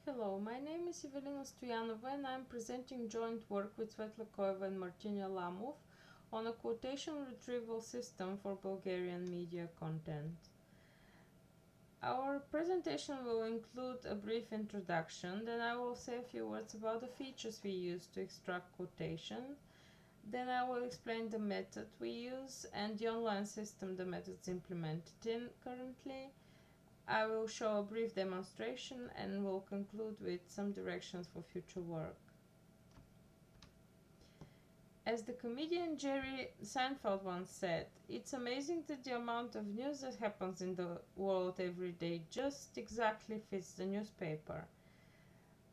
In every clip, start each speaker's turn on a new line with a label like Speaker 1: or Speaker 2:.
Speaker 1: Hello, my name is Evelina Stoyanova and I'm presenting joint work with Svetla Koeva and Martina Lamov on a quotation retrieval system for Bulgarian media content. Our presentation will include a brief introduction, then I will say a few words about the features we use to extract quotation, then I will explain the method we use and the online system the methods implemented in currently. I will show a brief demonstration and will conclude with some directions for future work. As the comedian Jerry Seinfeld once said, it's amazing that the amount of news that happens in the world every day just exactly fits the newspaper.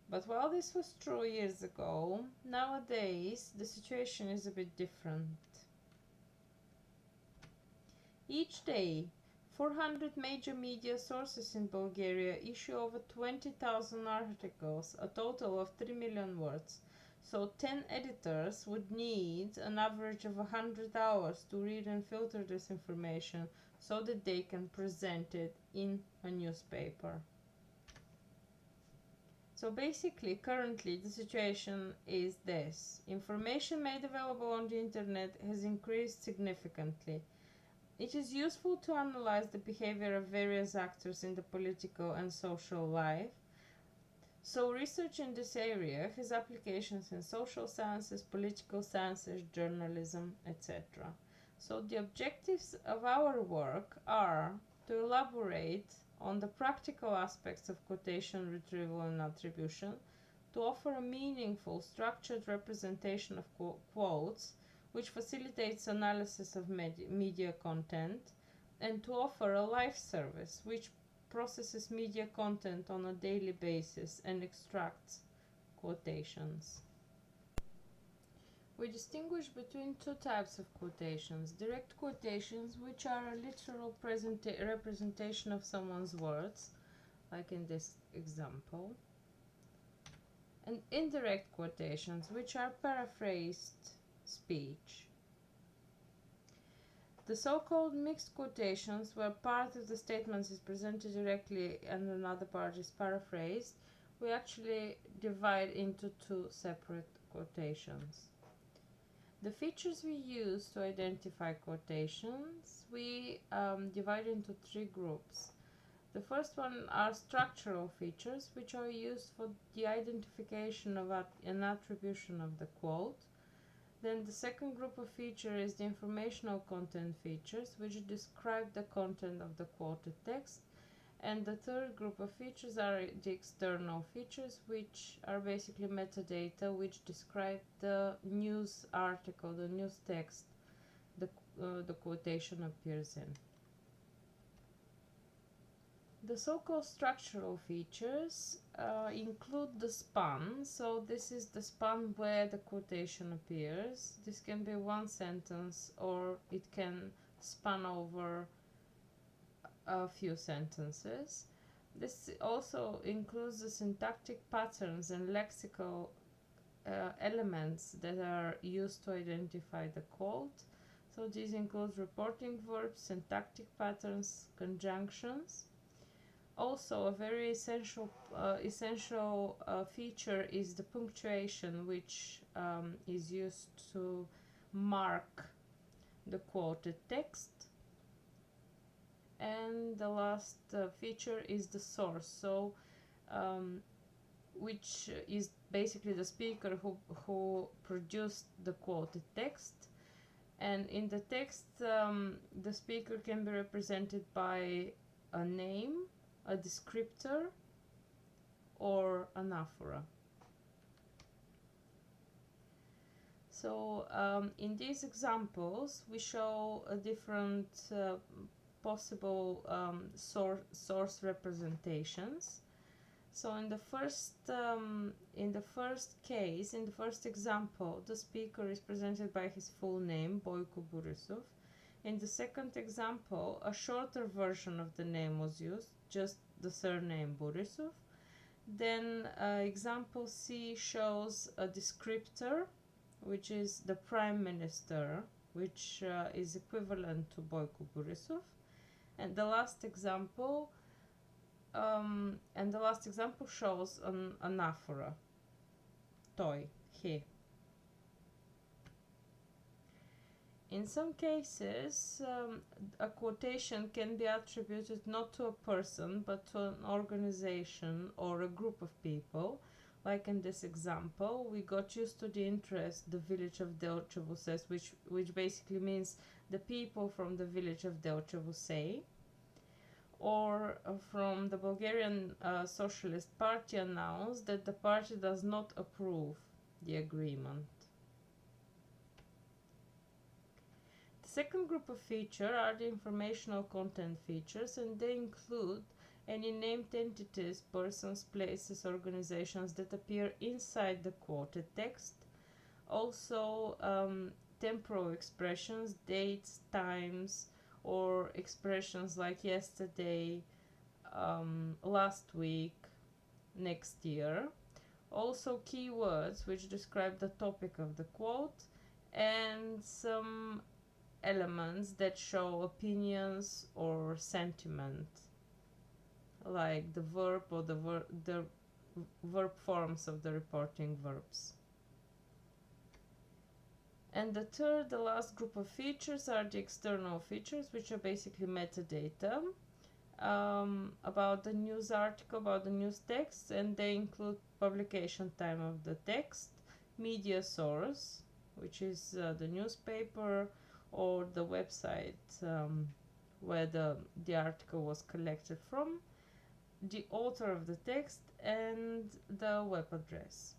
Speaker 1: But while this was true years ago, nowadays the situation is a bit different. Each day, 400 major media sources in Bulgaria issue over 20,000 articles, a total of 3 million words. So 10 editors would need an average of 100 hours to read and filter this information so that they can present it in a newspaper. So basically, currently the situation is this. Information made available on the internet has increased significantly. It is useful to analyze the behavior of various actors in the political and social life. So research in this area has applications in social sciences, political sciences, journalism, etc. So the objectives of our work are to elaborate on the practical aspects of quotation retrieval and attribution, to offer a meaningful, structured representation of quotes, which facilitates analysis of media content, and to offer a live service which processes media content on a daily basis and extracts quotations. We distinguish between two types of quotations: direct quotations, which are a literal representation of someone's words, like in this example, and indirect quotations, which are paraphrased speech. The so-called mixed quotations, where part of the statements is presented directly and another part is paraphrased, we actually divide into two separate quotations. The features we use to identify quotations, we divide into three groups. The first one are structural features, which are used for the identification of an attribution of the quote. Then the second group of features is the informational content features, which describe the content of the quoted text. And the third group of features are the external features, which are basically metadata, which describe the news article, the news text the quotation appears in. The so-called structural features include the span. So this is the span where the quotation appears. This can be one sentence or it can span over a few sentences. This also includes the syntactic patterns and lexical elements that are used to identify the quote. So these include reporting verbs, syntactic patterns, conjunctions. Also, a very essential feature is the punctuation, which is used to mark the quoted text. And the last feature is the source, so which is basically the speaker who produced the quoted text. And in the text, the speaker can be represented by a name, a descriptor, or anaphora. So in these examples, we show a different possible source representations. So in the first case, in the first example, the speaker is presented by his full name, Boyko Borisov. In the second example, a shorter version of the name was used, just the surname Borisov. Then example C shows a descriptor, which is the Prime Minister, which is equivalent to Boyko Borisov. And the last example And the last example shows an anaphora, toy, he. In some cases, a quotation can be attributed not to a person but to an organization or a group of people. Like in this example, we got used to the interest the village of Delchevo says, which basically means the people from the village of Delchevo say. Or from the Bulgarian Socialist Party announced that the party does not approve the agreement. The second group of features are the informational content features, and they include any named entities, persons, places, organizations that appear inside the quoted text. Also, temporal expressions, dates, times, or expressions like yesterday, last week, next year. Also, keywords which describe the topic of the quote, and some elements that show opinions or sentiment, like the verb or the verb forms of the reporting verbs. And the last group of features are the external features, which are basically metadata about the news article, about the news text, and they include publication time of the text, media source, which is the newspaper or the website where the article was collected from, the author of the text, and the web address.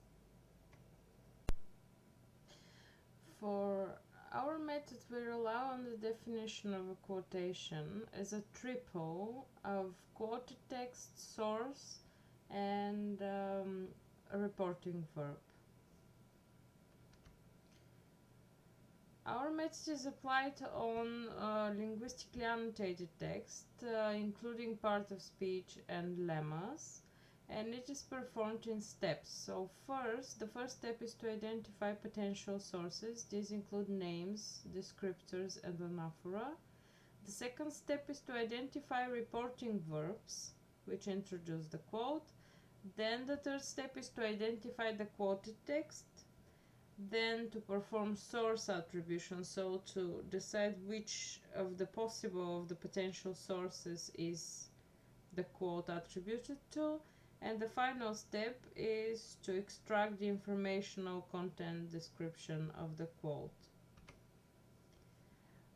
Speaker 1: For our method, we rely on the definition of a quotation as a triple of quoted text, source, and a reporting verb. Our method is applied on linguistically annotated text, including part of speech and lemmas, and it is performed in steps. So the first step is to identify potential sources. These include names, descriptors, and anaphora. The second step is to identify reporting verbs, which introduce the quote. Then the third step is to identify the quoted text. Then to perform source attribution, so to decide which of the potential sources is the quote attributed to. And the final step is to extract the informational content description of the quote.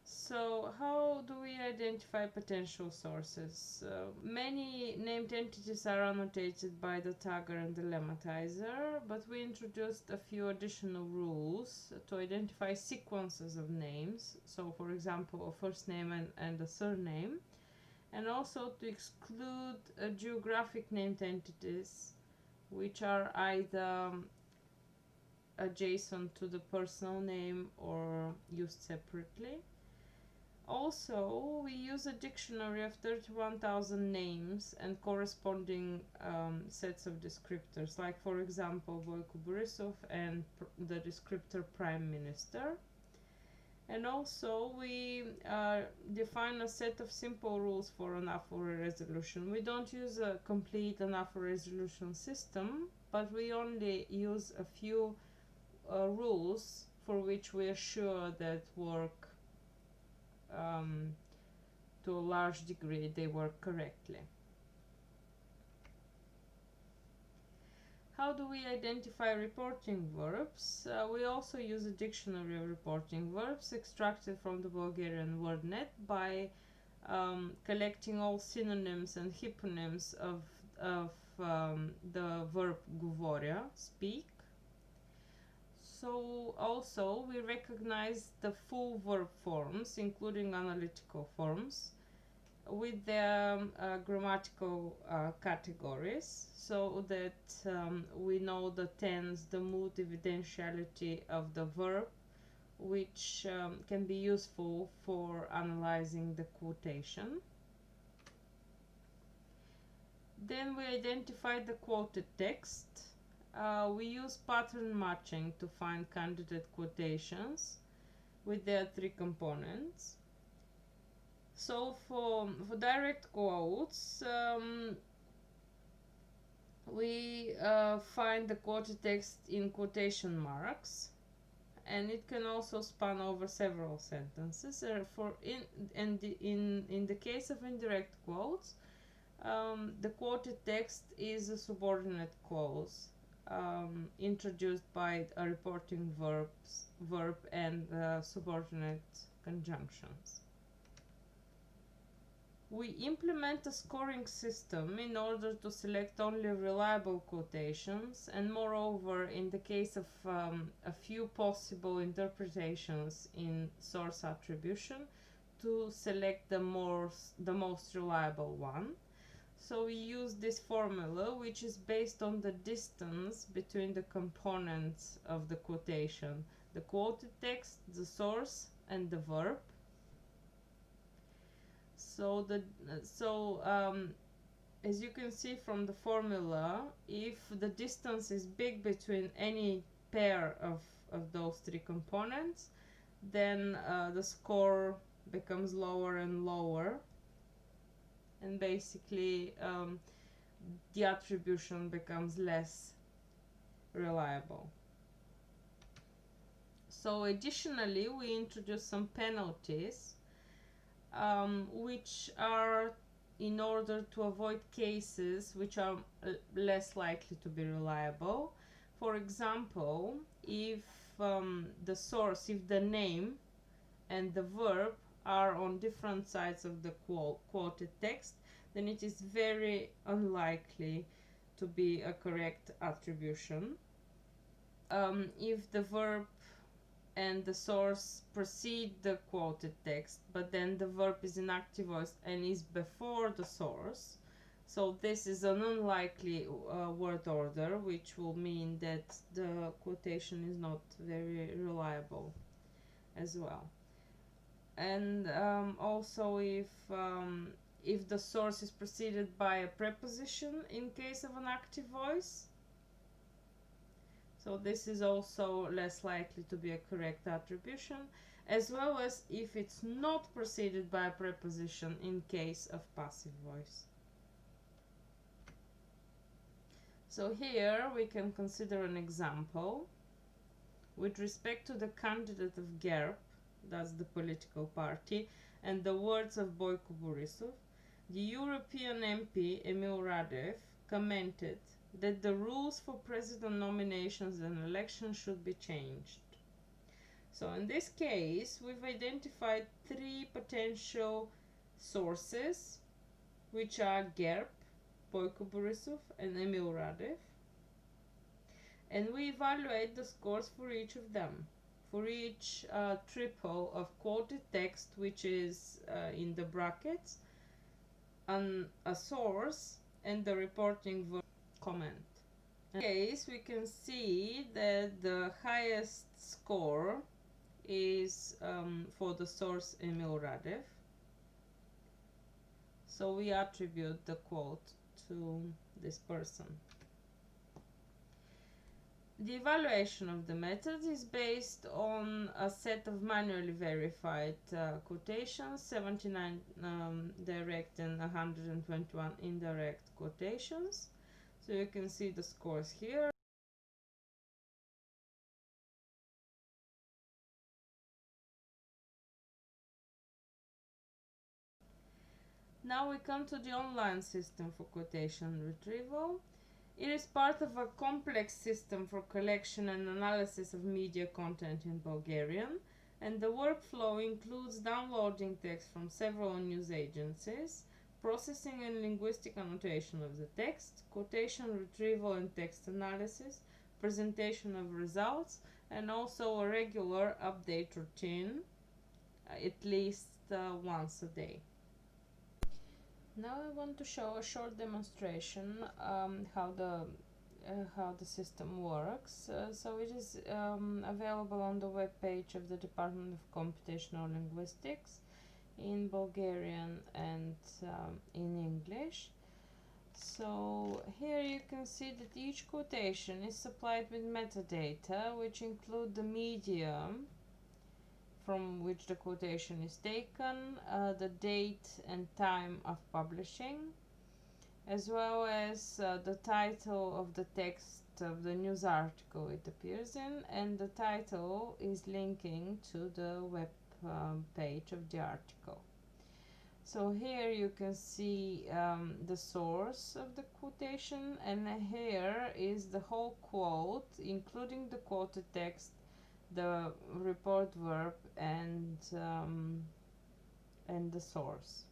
Speaker 1: So how do we identify potential sources? Many named entities are annotated by the tagger and the lemmatizer, but we introduced a few additional rules to identify sequences of names. So for example, a first name and a surname. And also to exclude geographic named entities, which are either adjacent to the personal name or used separately. Also, we use a dictionary of 31,000 names and corresponding sets of descriptors, like for example Boyko Borisov and the descriptor Prime Minister. And also we define a set of simple rules for anaphora resolution. We don't use a complete anaphora resolution system, but we only use a few rules for which we are sure that work to a large degree, they work correctly. How do we identify reporting verbs? We also use a dictionary of reporting verbs extracted from the Bulgarian WordNet by collecting all synonyms and hyponyms of the verb говоря, speak. So also we recognize the full verb forms, including analytical forms, with their grammatical categories, so that we know the tense, the mood, evidentiality of the verb, which can be useful for analyzing the quotation. Then we identify the quoted text. We use pattern matching to find candidate quotations with their three components. So for direct quotes, we find the quoted text in quotation marks, and it can also span over several sentences. In the case of indirect quotes, the quoted text is a subordinate clause introduced by a reporting verb and subordinate conjunctions. We implement a scoring system in order to select only reliable quotations, and moreover, in the case of a few possible interpretations in source attribution, to select the most reliable one. So we use this formula, which is based on the distance between the components of the quotation: the quoted text, the source, and the verb. As you can see from the formula, if the distance is big between any pair of those three components, then the score becomes lower and lower, and basically the attribution becomes less reliable. So additionally, we introduce some penalties, which are in order to avoid cases which are less likely to be reliable. For example, if the name and the verb are on different sides of the quoted text, then it is very unlikely to be a correct attribution. If the verb and the source precede the quoted text, but then the verb is in active voice and is before the source, so this is an unlikely word order, which will mean that the quotation is not very reliable as well. And also if the source is preceded by a preposition in case of an active voice, so this is also less likely to be a correct attribution, as well as if it's not preceded by a preposition in case of passive voice. So here we can consider an example. With respect to the candidate of GERB, that's the political party, and the words of Boyko Borisov, the European MP Emil Radev commented that the rules for president nominations and elections should be changed. So in this case, we've identified three potential sources, which are GERB, Boyko Borisov, and Emil Radev, and we evaluate the scores for each of them. For each triple of quoted text, which is in the brackets, a source, and the reporting verb comment. In this case, we can see that the highest score is for the source Emil Radev. So we attribute the quote to this person. The evaluation of the method is based on a set of manually verified quotations, 79 direct and 121 indirect quotations. So you can see the scores here. Now we come to the online system for quotation retrieval. It is part of a complex system for collection and analysis of media content in Bulgarian, and the workflow includes downloading text from several news agencies, processing and linguistic annotation of the text, quotation retrieval and text analysis, presentation of results, and also a regular update routine, at least once a day. Now I want to show a short demonstration how the system works. So it is available on the web page of the Department of Computational Linguistics in Bulgarian and in English. So here you can see that each quotation is supplied with metadata, which include the medium from which the quotation is taken, the date and time of publishing, as well as the title of the text of the news article it appears in, and the title is linking to the web page of the article. So here you can see the source of the quotation, and here is the whole quote, including the quoted text, the report verb, and the source.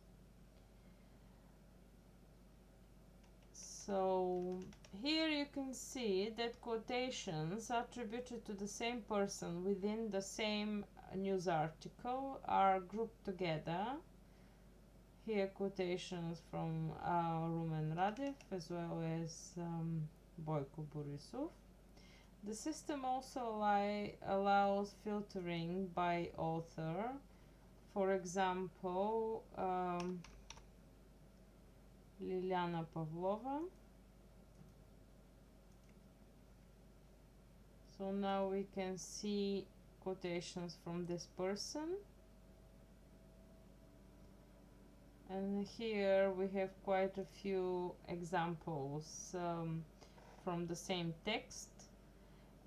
Speaker 1: So here you can see that quotations attributed to the same person within the same news article are grouped together. Here quotations from Rumen Radev as well as Boyko Borisov. The system also allows filtering by author. For example, Liliana Pavlova. So now we can see quotations from this person. And here we have quite a few examples from the same text.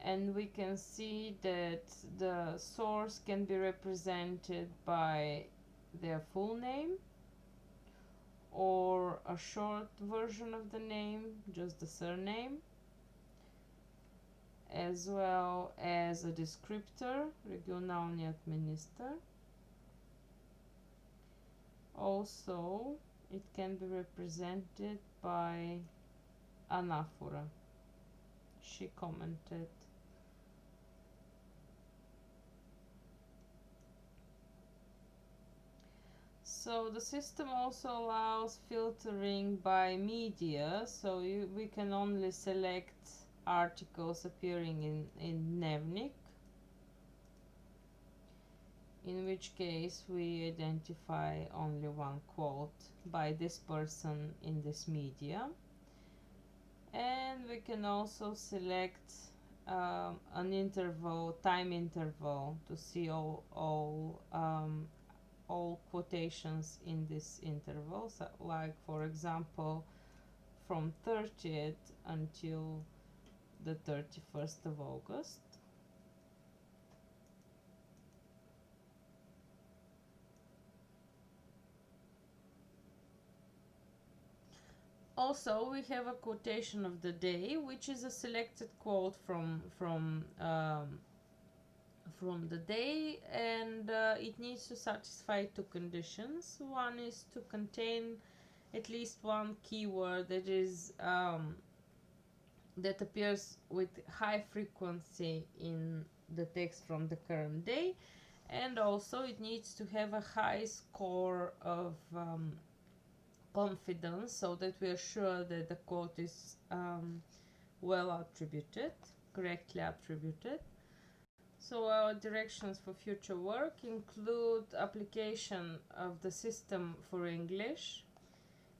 Speaker 1: And we can see that the source can be represented by their full name or a short version of the name, just the surname, as well as a descriptor, regionalny administrator. Also, it can be represented by anaphora. She commented. So the system also allows filtering by media, so we can only select articles appearing in Dnevnik, in which case we identify only one quote by this person in this media. And we can also select an interval, time interval, to see all quotations in this interval, so like for example from 30th until the 31st of August. Also, we have a quotation of the day, which is a selected quote from the day, and it needs to satisfy two conditions. One is to contain at least one keyword that is that appears with high frequency in the text from the current day, and also it needs to have a high score of confidence, so that we are sure that the quote is well attributed, correctly attributed. So our directions for future work include application of the system for English,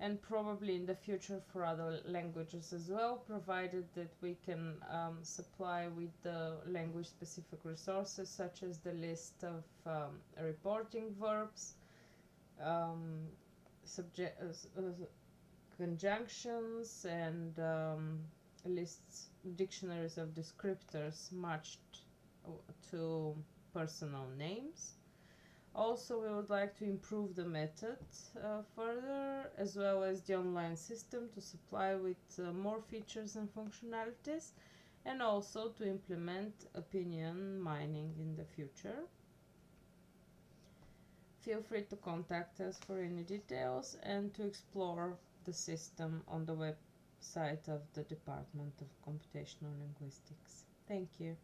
Speaker 1: and probably in the future for other languages as well, provided that we can supply with the language specific resources, such as the list of reporting verbs, conjunctions, and lists, dictionaries of descriptors matched to personal names. Also, we would like to improve the method further, as well as the online system to supply with more features and functionalities, and also to implement opinion mining in the future. Feel free to contact us for any details and to explore the system on the website of the Department of Computational Linguistics. Thank you.